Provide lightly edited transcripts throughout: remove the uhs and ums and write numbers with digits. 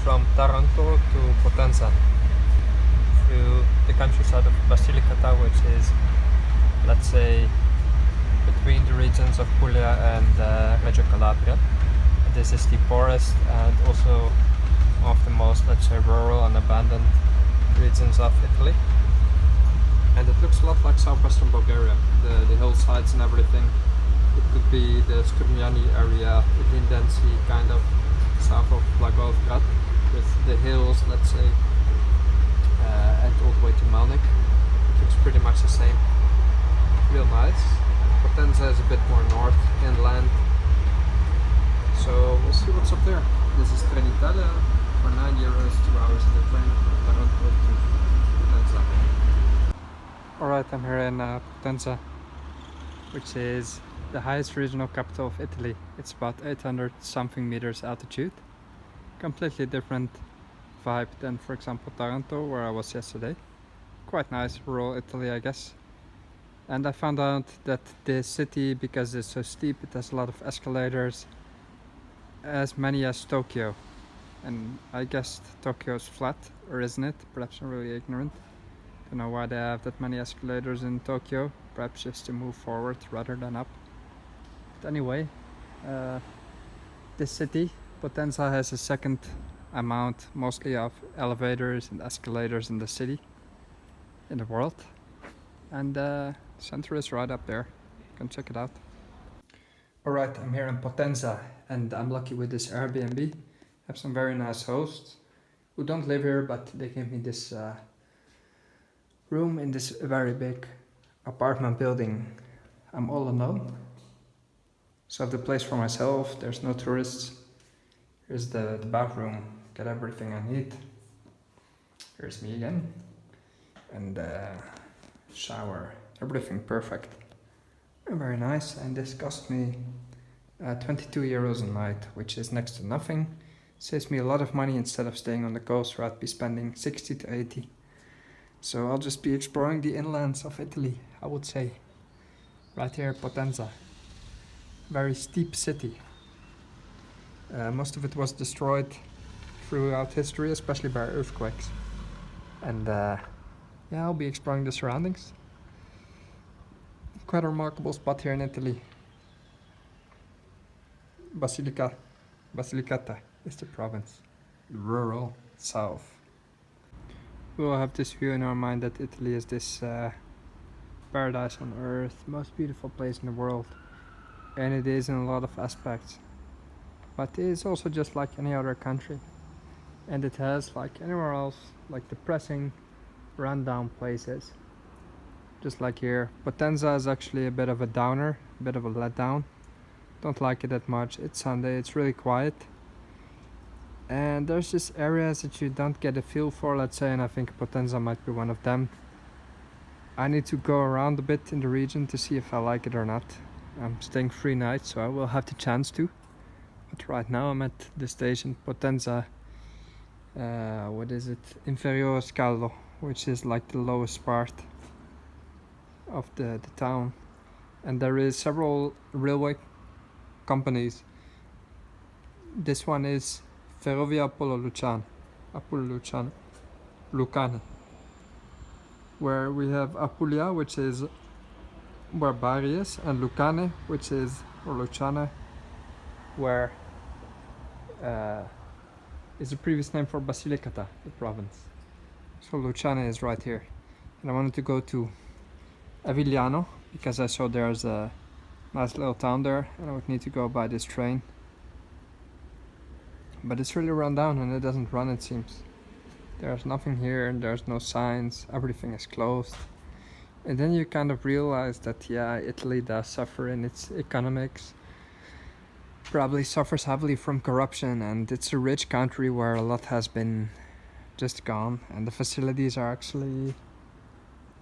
from Taranto to Potenza through the countryside of Basilicata, which is, let's say, between the regions of Puglia and Reggio Calabria. This is the poorest and also one of the most, let's say, rural and abandoned regions of Italy. And it looks a lot like southwestern Bulgaria, the hillsides and everything. It could be the Strumjani area, the Lindensi kind of south of Blagoevgrad, with the hills, let's say, and all the way to Melnik. It looks pretty much the same. Real nice. Potenza is a bit more north, inland. So we'll see what's up there. This is Trenitalia for €9, 2 hours in the train from Taranto to Potenza. Alright, I'm here in Potenza, which is the highest regional capital of Italy. It's about 800 something meters altitude. Completely different vibe than, for example, Taranto, where I was yesterday. Quite nice, rural Italy, I guess. And I found out that this city, because it's so steep, it has a lot of escalators, as many as Tokyo. And I guessed Tokyo's flat, or isn't it? Perhaps I'm really ignorant. Don't know why they have that many escalators in Tokyo. Perhaps just to move forward rather than up. But anyway, this city, Potenza, has the second amount mostly of elevators and escalators in the city, in the world. And center is right up there. You can check it out. Alright, I'm here in Potenza and I'm lucky with this Airbnb. I have some very nice hosts who don't live here, but they gave me this room in this very big apartment building. I'm all alone, so I have the place for myself. There's no tourists. Here's the bathroom, got everything I need. Here's me again, and shower, everything perfect. Very nice. And this cost me €22 a night, which is next to nothing. Saves me a lot of money instead of staying on the coast where I'd be spending 60 to 80. So I'll just be exploring the inlands of Italy, I would say. Right here, Potenza. Very steep city. Most of it was destroyed throughout history, especially by earthquakes. And yeah, I'll be exploring the surroundings. Quite a remarkable spot here in Italy. Basilicata is the province. Rural south. We will have this view in our mind that Italy is this paradise on earth, most beautiful place in the world. And it is in a lot of aspects. But it is also just like any other country. And it has, like anywhere else, like depressing, rundown places. Just like here. Potenza is actually a bit of a downer, a bit of a letdown. Don't like it that much. It's Sunday, it's really quiet. And there's just areas that you don't get a feel for, let's say, and I think Potenza might be one of them. I need to go around a bit in the region to see if I like it or not. I'm staying 3 nights, so I will have the chance to. But right now I'm at the station Potenza, what is it? Inferiore Scalo, which is like the lowest part of the town. And there is several railway companies. This one is Ferrovia Lucane, where we have Apulia, which is where Bari is, and Lucane, which is, or Luciana, where is the previous name for Basilicata, the province. So Luciana is right here. And I wanted to go to Avigliano, because I saw there's a nice little town there, and I would need to go by this train. But it's really run down, and it doesn't run, it seems. There's nothing here, and there's no signs, everything is closed. And then you kind of realize that, yeah, Italy does suffer in its economics. Probably suffers heavily from corruption, and it's a rich country where a lot has been just gone. And the facilities are actually,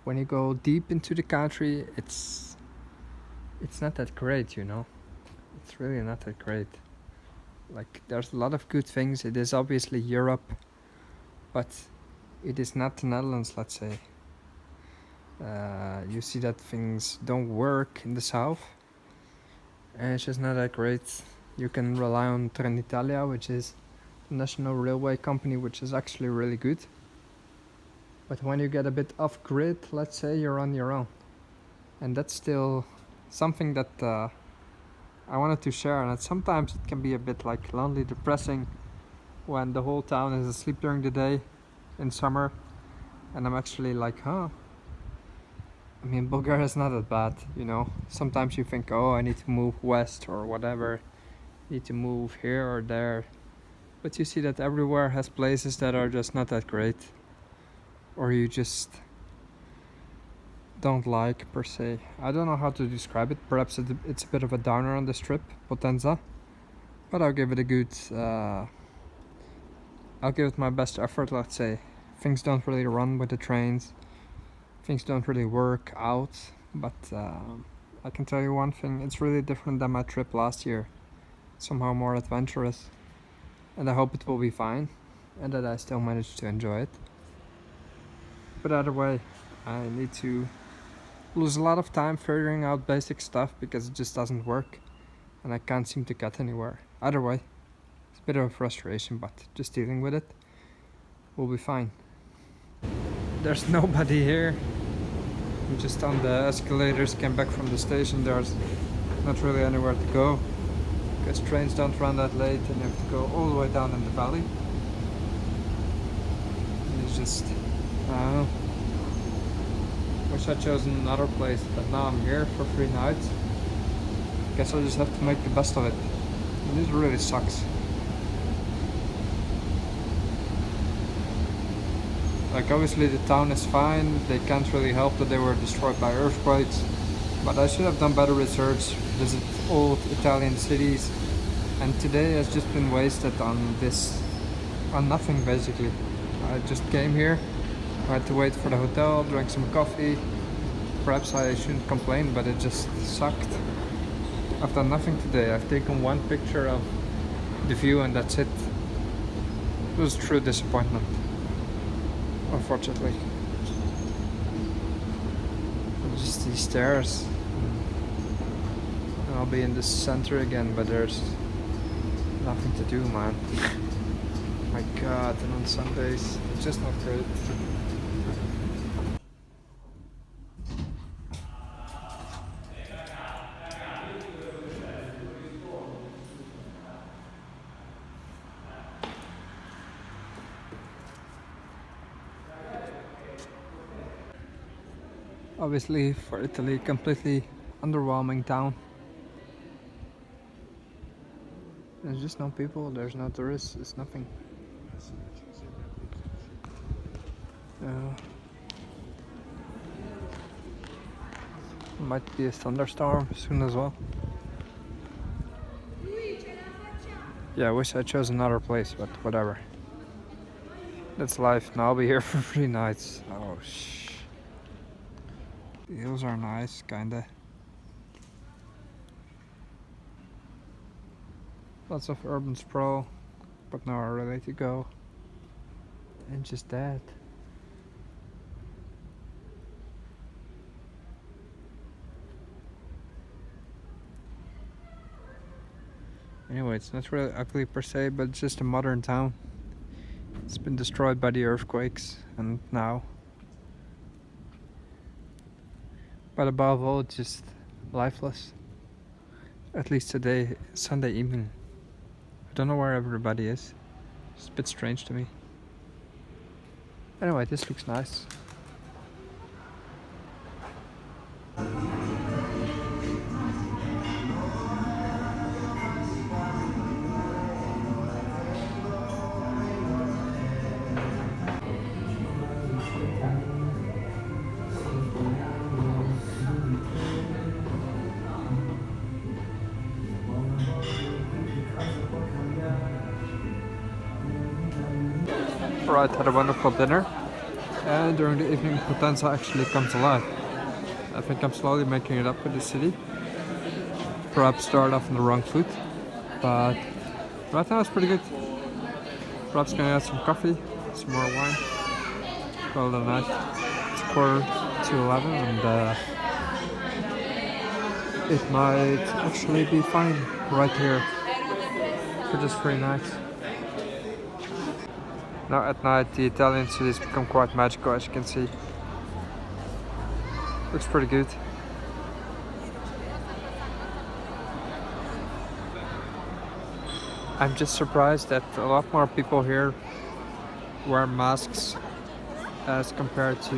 when you go deep into the country, it's not that great, you know. It's really not that great. Like, there's a lot of good things. It is obviously Europe, but it is not the Netherlands, let's say. You see that things don't work in the south, and it's just not that great. You can rely on Trenitalia, which is national railway company, which is actually really good. But when you get a bit off grid, let's say you're on your own. And that's still something that I wanted to share, and sometimes it can be a bit like lonely, depressing when the whole town is asleep during the day in summer, and I'm actually like, huh, I mean, Bulgaria is not that bad, you know. Sometimes you think, oh, I need to move west or whatever, need to move here or there, but you see that everywhere has places that are just not that great, or you just don't like per se. I don't know how to describe it. Perhaps it's a bit of a downer on this trip, Potenza, but I'll give it a good I'll give it my best effort, let's say. Things don't really run with the trains, things don't really work out, but I can tell you one thing, it's really different than my trip last year, somehow more adventurous, and I hope it will be fine and that I still manage to enjoy it. But either way, I need to lose a lot of time figuring out basic stuff because it just doesn't work and I can't seem to get anywhere. Either way, it's a bit of a frustration, but just dealing with it, we'll be fine. There's nobody here. I'm just on the escalators, came back from the station. There's not really anywhere to go because trains don't run that late and you have to go all the way down in the valley. And it's just, I don't know. Wish I'd chosen another place, but now I'm here for 3 nights. Guess I'll just have to make the best of it. And this really sucks. Like, obviously the town is fine, they can't really help that they were destroyed by earthquakes, but I should have done better research, visit old Italian cities, and today has just been wasted on nothing basically. I just came here, I had to wait for the hotel, drank some coffee. Perhaps I shouldn't complain, but it just sucked. I've done nothing today. I've taken one picture of the view and that's it. It was a true disappointment, unfortunately. Just these stairs. And I'll be in the center again, but there's nothing to do, man. My god, and on Sundays, it's just not great. Obviously, for Italy, completely underwhelming town. There's just no people, there's no tourists, it's nothing. Might be a thunderstorm soon as well. Yeah, I wish I chose another place, but whatever. That's life. Now I'll be here for 3 nights. Oh shh. The hills are nice, kinda. Lots of urban sprawl, but nowhere really to go. And just that. Anyway, it's not really ugly per se, but it's just a modern town. It's been destroyed by the earthquakes, and now. But above all, it's just lifeless. At least today, Sunday evening. I don't know where everybody is. It's a bit strange to me. Anyway, this looks nice. Alright, had a wonderful dinner, and during the evening Potenza actually comes alive. I think I'm slowly making it up with the city. Perhaps started off on the wrong foot, but right now it's pretty good. Perhaps gonna add some coffee, some more wine, call it a night. It's 11:15 and it might actually be fine right here for just 3 nights. Now at night the Italian cities become quite magical, as you can see. Looks pretty good. I'm just surprised that a lot more people here wear masks as compared to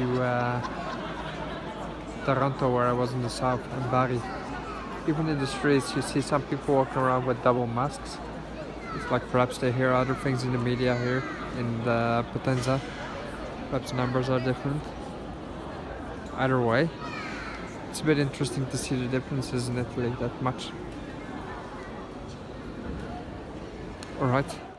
Taranto, where I was in the south, and Bari. Even in the streets you see some people walking around with double masks. It's like perhaps they hear other things in the media here in the Potenza. Perhaps numbers are different. Either way, it's a bit interesting to see the differences in Italy that much. Alright.